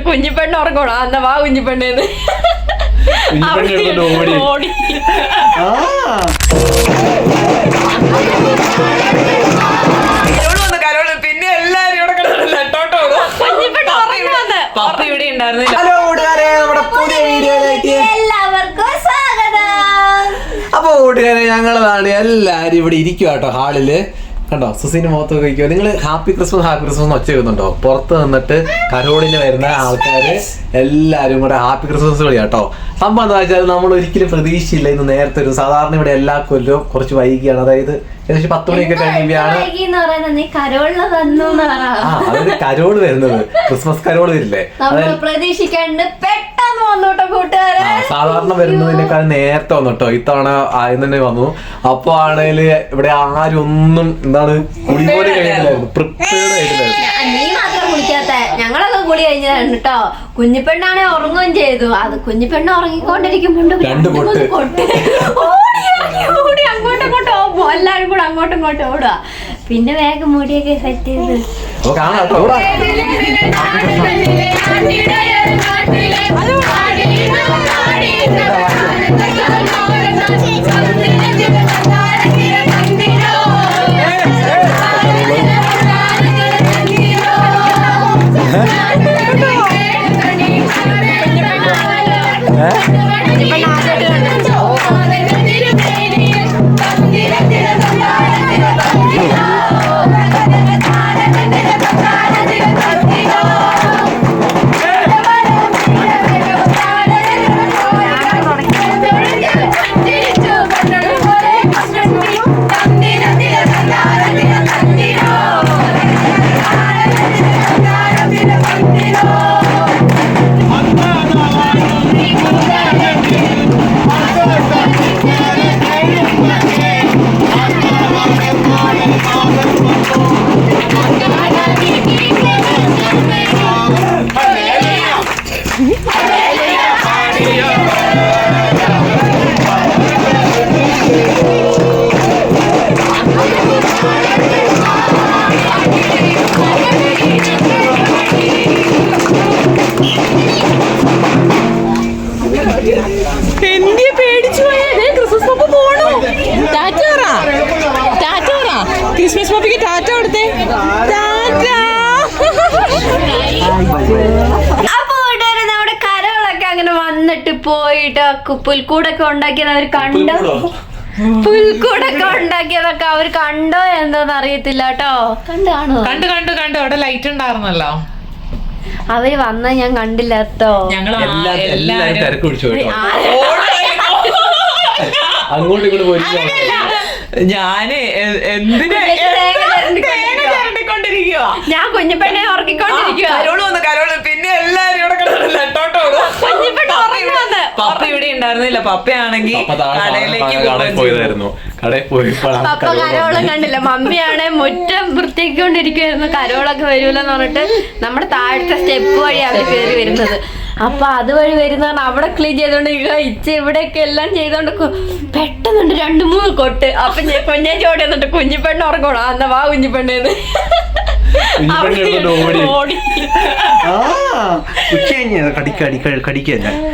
കുഞ്ഞിപ്പെണ്ണ് ഉറങ്ങണോ? അന്ന വാ കുഞ്ഞിപ്പെണ്ണേന്ന് ഓടി. പിന്നെ എല്ലാരും ഇവിടെ കിടന്നിട്ടോ പപ്പ ഇവിടെ ഉണ്ടായിരുന്നില്ല. ഹലോ കൂട്ടുകാരെ, നമ്മുടെ പുതിയ വീഡിയോയിലേക്ക് എല്ലാവർക്കും സ്വാഗതം. അപ്പൊ കൂട്ടുകാരെ, ഞങ്ങളതാണ് എല്ലാരും ഇവിടെ ഇരിക്കുക കേട്ടോ ഹാളില്. കണ്ടോ സുസീന്റെ മുഖത്ത് കഴിക്കുമോ? നിങ്ങൾ ഹാപ്പി ക്രിസ്മസ് ഒച്ച വെക്കുന്നുണ്ടോ? പുറത്ത് നിന്നിട്ട് കരോളിന് വരുന്ന ആൾക്കാര് എല്ലാരും കൂടെ ഹാപ്പി ക്രിസ്മസ് കളി കേട്ടോ. സംഭവം എന്താ വെച്ചാൽ നമ്മൾ ഒരിക്കലും പ്രതീക്ഷയില്ല. ഇന്ന് നേരത്തെ ഒരു സാധാരണ ഇവിടെ എല്ലാ കൊല്ലവും കുറച്ച് വൈകിയാണ്, അതായത് ഏകദേശം 10 മണിയൊക്കെ കഴിയുമ്പോഴാണ് അതായത് കരോള് വരുന്നത്. ക്രിസ്മസ് കരോള് വരില്ലേ, പ്രതീക്ഷിക്കാണ്ട് പെട്ടെന്ന് വന്നോട്ടോ കൂട്ടുകാരെ. സാധാരണ വരുന്നതിനേക്കാൾ നേരത്തെ വന്നിട്ടോ, ഇത്തവണ ആദ്യം തന്നെ വന്നു. അപ്പൊ ആണേല് ഇവിടെ ആരും ഒന്നും എന്താണ് കുളി പോലെ കഴിയില്ലായിരുന്നു, പ്രിപ്പയർഡ് ആയിട്ടില്ലായിരുന്നു. നീ മാത്രം കുളിക്കാത്ത, ഞങ്ങളൊക്കെ കുളി കഴിഞ്ഞതാണ് കേട്ടോ. കുഞ്ഞിപ്പെണ്ണാണെ ഉറങ്ങുകയും ചെയ്തു. അത് കുഞ്ഞിപ്പെണ്ണ് ഉറങ്ങിക്കൊണ്ടിരിക്കുമ്പോണ്ട് കൊട്ട് ഓടി അങ്ങോട്ടും ഇങ്ങോട്ടും എല്ലാരും കൂടെ അങ്ങോട്ടും ഇങ്ങോട്ടും ഓടുക. പിന്നെ വേഗം മുടിയൊക്കെ സെറ്റ് ചെയ്ത് ക്രിസ്മസ് പപ്പിക്ക് ടാറ്റ കൊടുത്തേ. അപ്പൊ നമ്മുടെ കരോളൊക്കെ അങ്ങനെ വന്നിട്ട് പോയിട്ട് പുൽക്കൂടൊക്കെ ഉണ്ടാക്കിയത് അവർ കണ്ടോ? പുൽക്കൂടൊക്കെ ഉണ്ടാക്കിയതൊക്കെ അവർ കണ്ടോ എന്തോന്ന് അറിയത്തില്ല കേട്ടോ. കണ്ടാണോ? കണ്ടു അവിടെ ലൈറ്റ് ഉണ്ടായിരുന്നല്ലോ. അവര് വന്ന ഞാൻ കണ്ടില്ല കേട്ടോ. എല്ലാരും തിരക്ക് പിടിച്ചു കേട്ടോ. അങ്ങോട്ടും ഇങ്ങോട്ട് പോയി ഞാന് എന്തിനാ ഞാൻ കുഞ്ഞിപ്പെണ്ണെ ഉറക്കിക്കൊണ്ടിരിക്കുക. പിന്നെ എല്ലാരും ഇവിടെ കിടന്നിട്ടോ. പപ്പ ഇവിടെ ഉണ്ടായിരുന്നില്ല. പപ്പയാണെങ്കിൽ കടയിലേക്ക് പോയതായിരുന്നു. കടയിൽ പോയി പപ്പ കരോളം കണ്ടില്ല. മമ്മിയാണെ മുറ്റം വൃത്തിയാക്കിക്കൊണ്ടിരിക്കുവായിരുന്നു. കരോളൊക്കെ വരൂലെന്ന് പറഞ്ഞിട്ട് നമ്മുടെ താഴത്തെ സ്റ്റെപ്പ് വഴി അവർ കയറി വരുന്നത്. അപ്പൊ അതുവഴി വരുന്നതാണ് അവിടെ ക്ലീൻ ചെയ്തോണ്ടിരിക്കുക. ഇച്ച ഇവിടെയൊക്കെ എല്ലാം ചെയ്തോണ്ട് പെട്ടെന്നുണ്ട് 2-3 കൊട്ട്. അപ്പൊ ഞാൻ ചോടി വന്നിട്ട് കുഞ്ഞിപ്പെണ്ണ് ഉറങ്ങണോ? അന്ന വാ കുഞ്ഞിപ്പെണ്ണേന്ന് ഓടി.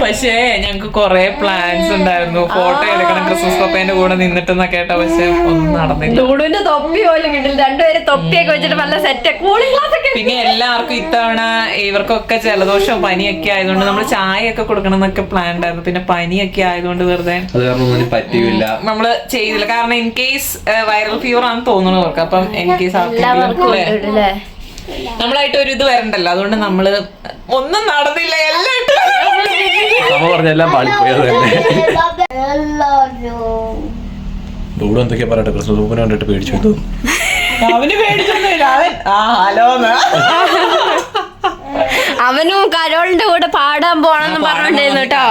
പക്ഷേ ഞങ്ങക്ക് കൊറേ പ്ലാൻസ് ഉണ്ടായിരുന്നു. ഫോട്ടോ എടുക്കണം ക്രിസ്മസ് പപ്പേന്റെ കൂടെ നിന്നിട്ടെന്നാ കേട്ടോ. പക്ഷെ ഒന്നും നടന്നില്ല. ഡൂഡുവിന്റെ തൊപ്പി പോലും കിട്ടില്ല. രണ്ടുപേരും തൊപ്പിയൊക്കെ വെച്ചിട്ട് നല്ല സെറ്റ് കൂളിംഗ് ഗ്ലാസ് ഒക്കെ. പിന്നെ എല്ലാവർക്കും ഇത്തവണ ഇവർക്കൊക്കെ ജലദോഷവും പനിയൊക്കെ ആയതുകൊണ്ട് നമ്മൾ ചായ ഒക്കെ കൊടുക്കണം എന്നൊക്കെ പ്ലാൻ ഉണ്ടായിരുന്നു. പിന്നെ പനിയൊക്കെ ആയതുകൊണ്ട് വെറുതെ പറ്റില്ല, നമ്മള് ചെയ്തില്ല. കാരണം ഇൻ കേസ് വൈറൽ ഫീവർ ആണെന്ന് തോന്നുന്നു അവർക്ക്. അപ്പം ഇൻ കേസ് നമ്മളായിട്ട് ഒരു ഇത് വരണ്ടല്ലോ. അതുകൊണ്ട് നമ്മള് ഒന്നും നടന്നില്ല. എല്ലാം പാളിപ്പോയത് തന്നെ. ഡൂഡ് എന്തൊക്കെയാ പറയട്ടെ, ക്രിസ്മസ് പൂപ്പിനെ കണ്ടിട്ട് പേടിച്ചു. അവന് പേടിച്ചൊന്നുമില്ല. അവനും കരോളിന്റെ കൂടെ പാടാൻ പോണെന്ന് പറഞ്ഞിട്ടുണ്ടായിരുന്നു കേട്ടോ.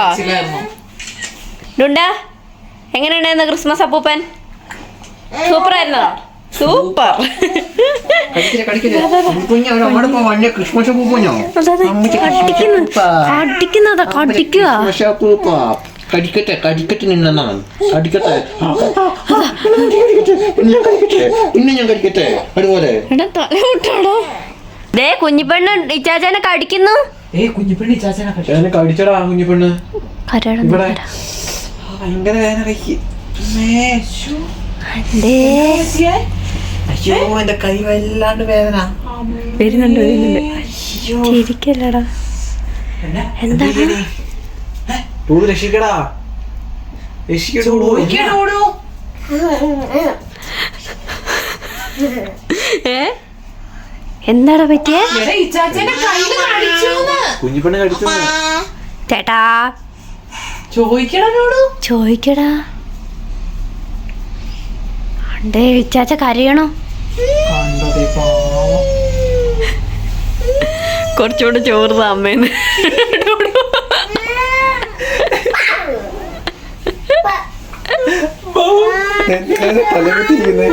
ഡുണ്ടാ, എങ്ങനെയുണ്ടായിരുന്നു ക്രിസ്മസ് അപ്പൂപ്പൻ? സൂപ്പർ ആയിരുന്നോ? സൂപ്പർ. കടിക്കട്ടെ നിന്നാണ് കടിക്കട്ടെ പിന്നെ ഞാൻ കടിക്കട്ടെ അതുപോലെ. കുഞ്ഞിപ്പെണ്ണ് ഇച്ചാച്ചാനെ കടിക്കുന്നു. കുഞ്ഞിപ്പെണ്ണി ചാച്ചനെ എന്നെ കടിച്ചടാ കുഞ്ഞിപ്പെണ്ണ് കരയണം ഇവിടെ ഭയങ്കര വേദന കൈക്ക്. അയ്യോ എന്റെ കൈ വല്ലാണ്ട് വേദന വരുന്നുണ്ട് ചിരിക്കല്ലടാ. എന്താ ടൂട് രക്ഷിക്കടാ എന്താടാ പറ്റിയ? കുഞ്ഞിപ്പെണ്ണ് കടിച്ചു ചേട്ടാ ചോദിക്കടാ. അണ്ടേ ഇച്ചാച്ച കരയണോ? കുറച്ചുകൂടെ ചോറ് അമ്മേന്ന്. തലപറ്റിരിക്കുന്നേ